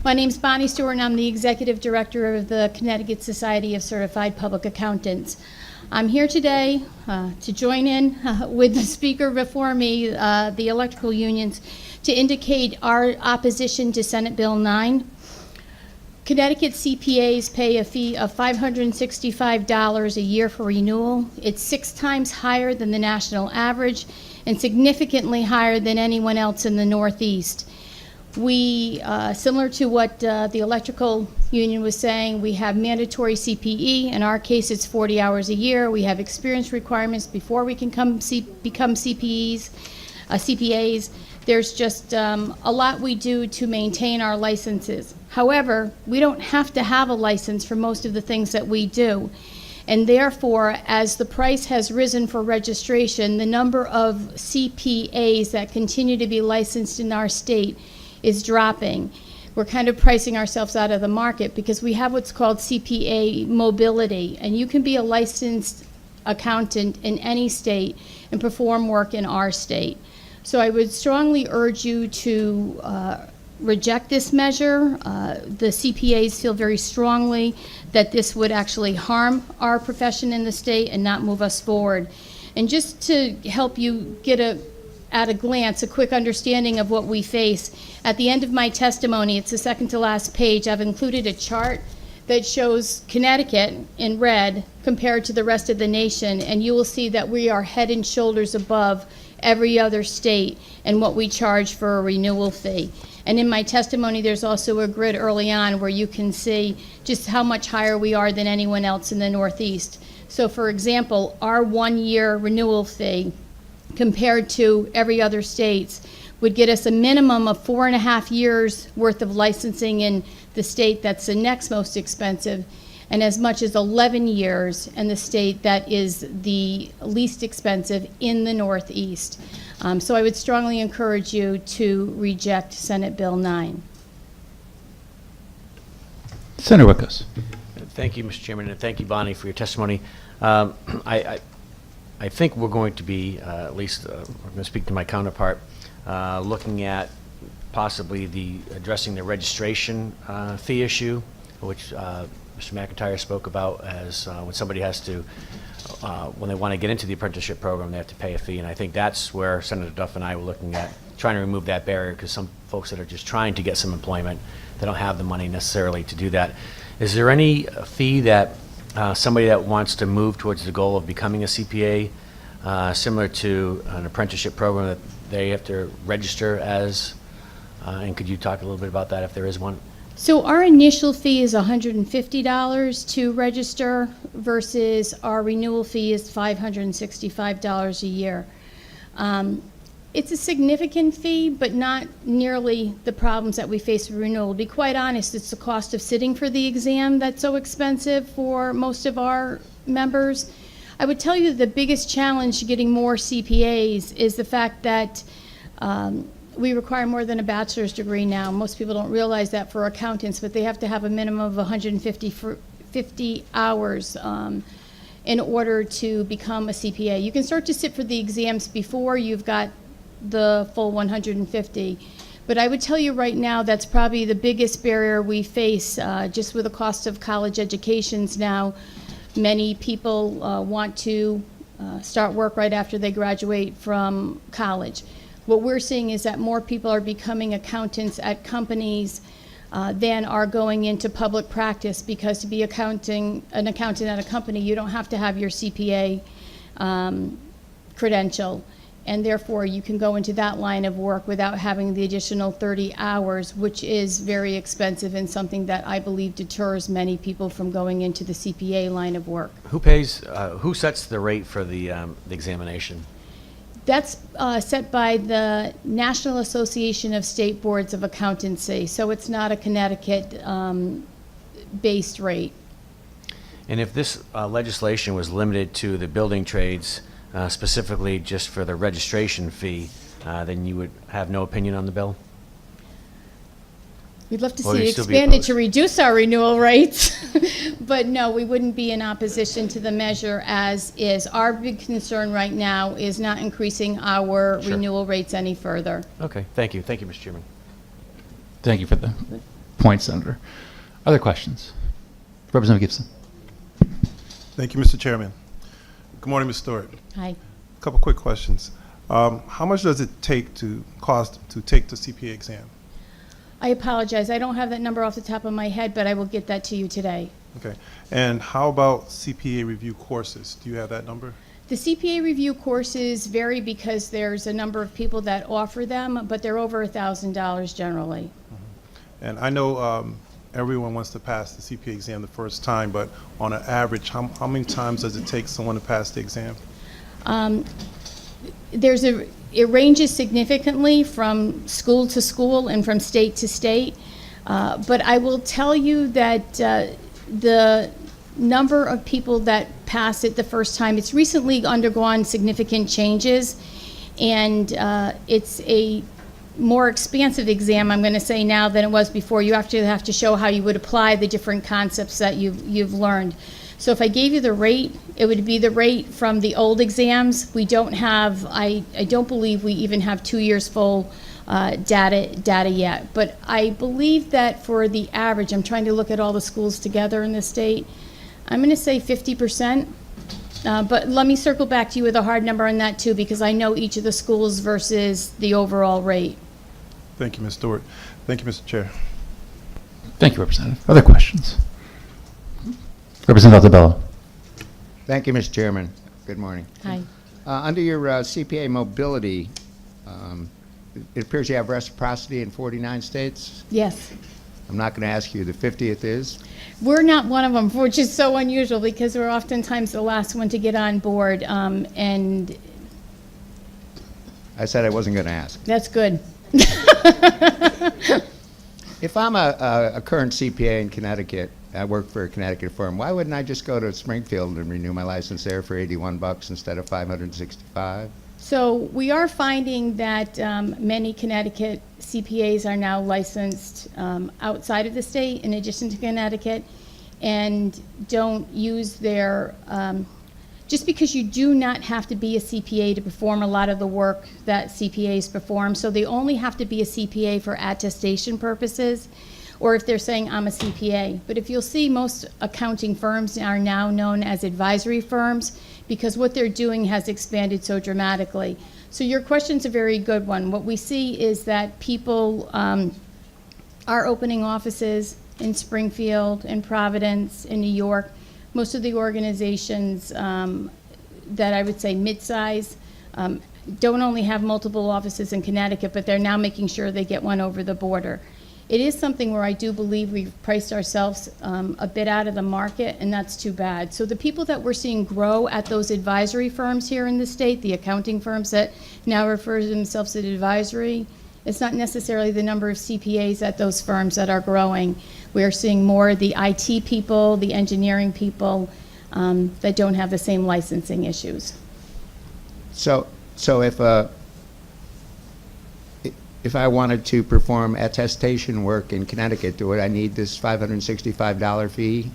My name's Bonnie Stewart, and I'm the Executive Director of the Connecticut Society of Certified Public Accountants. I'm here today to join in with the speaker before me, the electrical unions, to indicate our opposition to Senate Bill 9. Connecticut CPAs pay a fee of $565 a year for renewal. It's 6 times higher than the national average and significantly higher than anyone else in the Northeast. We, similar to what the electrical union was saying, we have mandatory CPE. In our case, it's 40 hours a year. We have experience requirements before we can become CPAs. There's just a lot we do to maintain our licenses. However, we don't have to have a license for most of the things that we do. And therefore, as the price has risen for registration, the number of CPAs that continue to be licensed in our state is dropping. We're kind of pricing ourselves out of the market because we have what's called CPA mobility, and you can be a licensed accountant in any state and perform work in our state. So I would strongly urge you to reject this measure. The CPAs feel very strongly that this would actually harm our profession in the state and not move us forward. And just to help you get at a glance, a quick understanding of what we face. At the end of my testimony, it's the second to last page, I've included a chart that shows Connecticut in red compared to the rest of the nation, and you will see that we are head and shoulders above every other state and what we charge for a renewal fee. And in my testimony, there's also a grid early on where you can see just how much higher we are than anyone else in the Northeast. So for example, our 1-year renewal fee compared to every other states would get us a minimum of 4.5 years worth of licensing in the state that's the next most expensive, and as much as 11 years in the state that is the least expensive in the Northeast. So I would strongly encourage you to reject Senate Bill 9. Senator Wickos. Thank you, Mr. Chairman, and thank you, Bonnie, for your testimony. I think we're going to be, at least I'm going to speak to my counterpart, looking at possibly addressing the registration fee issue, which Mr. McIntyre spoke about as when somebody has to, when they want to get into the apprenticeship program, they have to pay a fee. And I think that's where Senator Duff and I were looking at trying to remove that barrier, because some folks that are just trying to get some employment, they don't have the money necessarily to do that. Is there any fee that somebody that wants to move towards the goal of becoming a CPA, similar to an apprenticeship program, that they have to register as, and could you talk a little bit about that if there is one? So our initial fee is $150 to register versus our renewal fee is $565 a year. It's a significant fee, but not nearly the problems that we face with renewal. To be quite honest, it's the cost of sitting for the exam that's so expensive for most of our members. I would tell you the biggest challenge getting more CPAs is the fact that we require more than a bachelor's degree now. Most people don't realize that for accountants, but they have to have a minimum of 150 hours in order to become a CPA. You can start to sit for the exams before you've got the full 150. But I would tell you right now that's probably the biggest barrier we face just with the cost of college educations now. Many people want to start work right after they graduate from college. What we're seeing is that more people are becoming accountants at companies than are going into public practice, because to be an accountant at a company, you don't have to have your CPA credential. And therefore, you can go into that line of work without having the additional 30 hours, which is very expensive and something that I believe deters many people from going into the CPA line of work. Who pays, who sets the rate for the examination? That's set by the National Association of State Boards of Accountancy, so it's not a Connecticut-based rate. And if this legislation was limited to the building trades, specifically just for the registration fee, then you would have no opinion on the bill? We'd love to Well, see you'd it still be expanded opposed. to reduce our renewal rates. But no, we wouldn't be in opposition to the measure as is. Our big concern right now is not increasing our Sure. renewal rates any further. Okay, thank you. Thank you, Mr. Chairman. Thank you for the point, Senator. Other questions? Representative Gibson. Thank you, Mr. Chairman. Good morning, Ms. Stewart. Hi. A couple quick questions. How much does it cost to take the CPA exam? I apologize. I don't have that number off the top of my head, but I will get that to you today. Okay. And how about CPA review courses? Do you have that number? The CPA review courses vary because there's a number of people that offer them, but they're over $1,000 generally. And I know everyone wants to pass the CPA exam the first time, but on an average, how many times does it take someone to pass the exam? It ranges significantly from school to school and from state to state, but I will tell you that the number of people that pass it the first time, it's recently undergone significant changes, and it's a more expansive exam, I'm going to say now, than it was before. You actually have to show how you would apply the different concepts that you've learned. So if I gave you the rate, it would be the rate from the old exams. We don't have, I don't believe we even have 2 years full data yet. But I believe that for the average, I'm trying to look at all the schools together in the state, I'm going to say 50%. But let me circle back to you with a hard number on that too, because I know each of the schools versus the overall rate. Thank you, Ms. Stewart. Thank you, Mr. Chair. Thank you, Representative. Other questions? Representative Altobello. Thank you, Mr. Chairman. Good morning. Hi. Under your CPA mobility, it appears you have reciprocity in 49 states. Yes. I'm not going to ask you who the 50th is. We're not one of them, which is so unusual because we're oftentimes the last one to get on board, and I said I wasn't going to ask. that's good. If I'm a current CPA in Connecticut, I work for a Connecticut firm, why wouldn't I just go to Springfield and renew my license there for $81 instead of $565? So we are finding that many Connecticut CPAs are now licensed outside of the state in addition to Connecticut, and don't use their, just because you do not have to be a CPA to perform a lot of the work that CPAs perform, so they only have to be a CPA for attestation purposes, or if they're saying I'm a CPA. But if you'll see, most accounting firms are now known as advisory firms because what they're doing has expanded so dramatically. So your question's a very good one. What we see is that people are opening offices in Springfield, in Providence, in New York. Most of the organizations that I would say mid-size don't only have multiple offices in Connecticut, but they're now making sure they get one over the border. It is something where I do believe we've priced ourselves a bit out of the market, and that's too bad. So the people that we're seeing grow at those advisory firms here in the state, the accounting firms that now refer to themselves as advisory, it's not necessarily the number of CPAs at those firms that are growing. We're seeing more of the IT people, the engineering people that don't have the same licensing issues. So if I wanted to perform attestation work in Connecticut, would I need this $565 fee?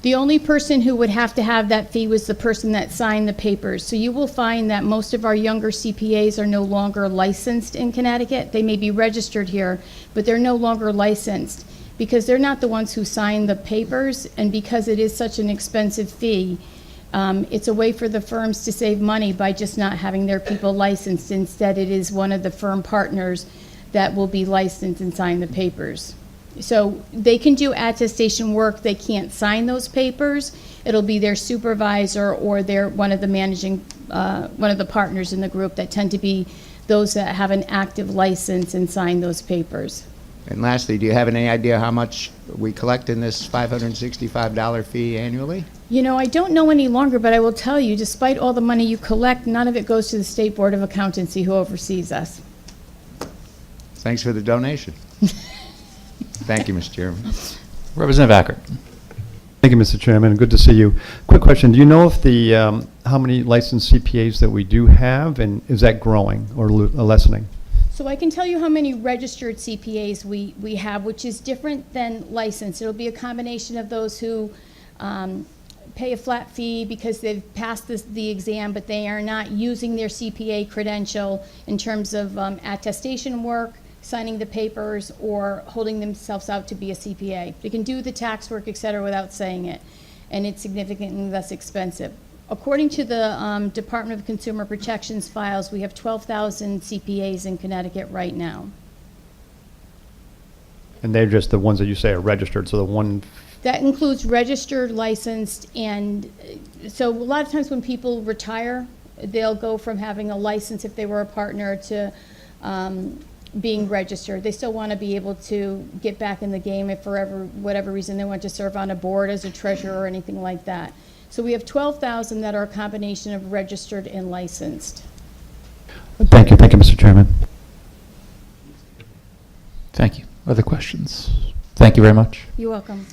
The only person who would have to have that fee was the person that signed the papers. So you will find that most of our younger CPAs are no longer licensed in Connecticut. They may be registered here, but they're no longer licensed because they're not the ones who signed the papers, and because it is such an expensive fee, it's a way for the firms to save money by just not having their people licensed. Instead, it is one of the firm partners that will be licensed and sign the papers. So they can do attestation work, they can't sign those papers. It'll be their supervisor or one of the managing, one of the partners in the group that tend to be those that have an active license and sign those papers. And lastly, do you have any idea how much we collect in this $565 fee annually? You know, I don't know any longer, but I will tell you, despite all the money you collect, none of it goes to the State Board of Accountancy, who oversees us. Thanks for the donation. Thank you, Mr. Chairman. Representative Acker. Thank you, Mr. Chairman. Good to see you. Quick question. Do you know if the how many licensed CPAs that we do have, and is that growing or lessening? So I can tell you how many registered CPAs we have, which is different than licensed. It'll be a combination of those who pay a flat fee because they've passed the exam, but they are not using their CPA credential in terms of attestation work, signing the papers or holding themselves out to be a CPA. They can do the tax work, et cetera, without saying it, and it's significantly less expensive. According to the Department of Consumer Protection's files, we have 12,000 CPAs in Connecticut right now. And they're just the ones that you say are registered, so the one, That includes registered, licensed, and so a lot of times when people retire, they'll go from having a license if they were a partner to being registered. They still want to be able to get back in the game if for whatever reason they want to serve on a board as a treasurer or anything like that. So we have 12,000 that are a combination of registered and licensed. thank you, Mr. Chairman. Thank you. Other questions? Thank you very much. You're welcome.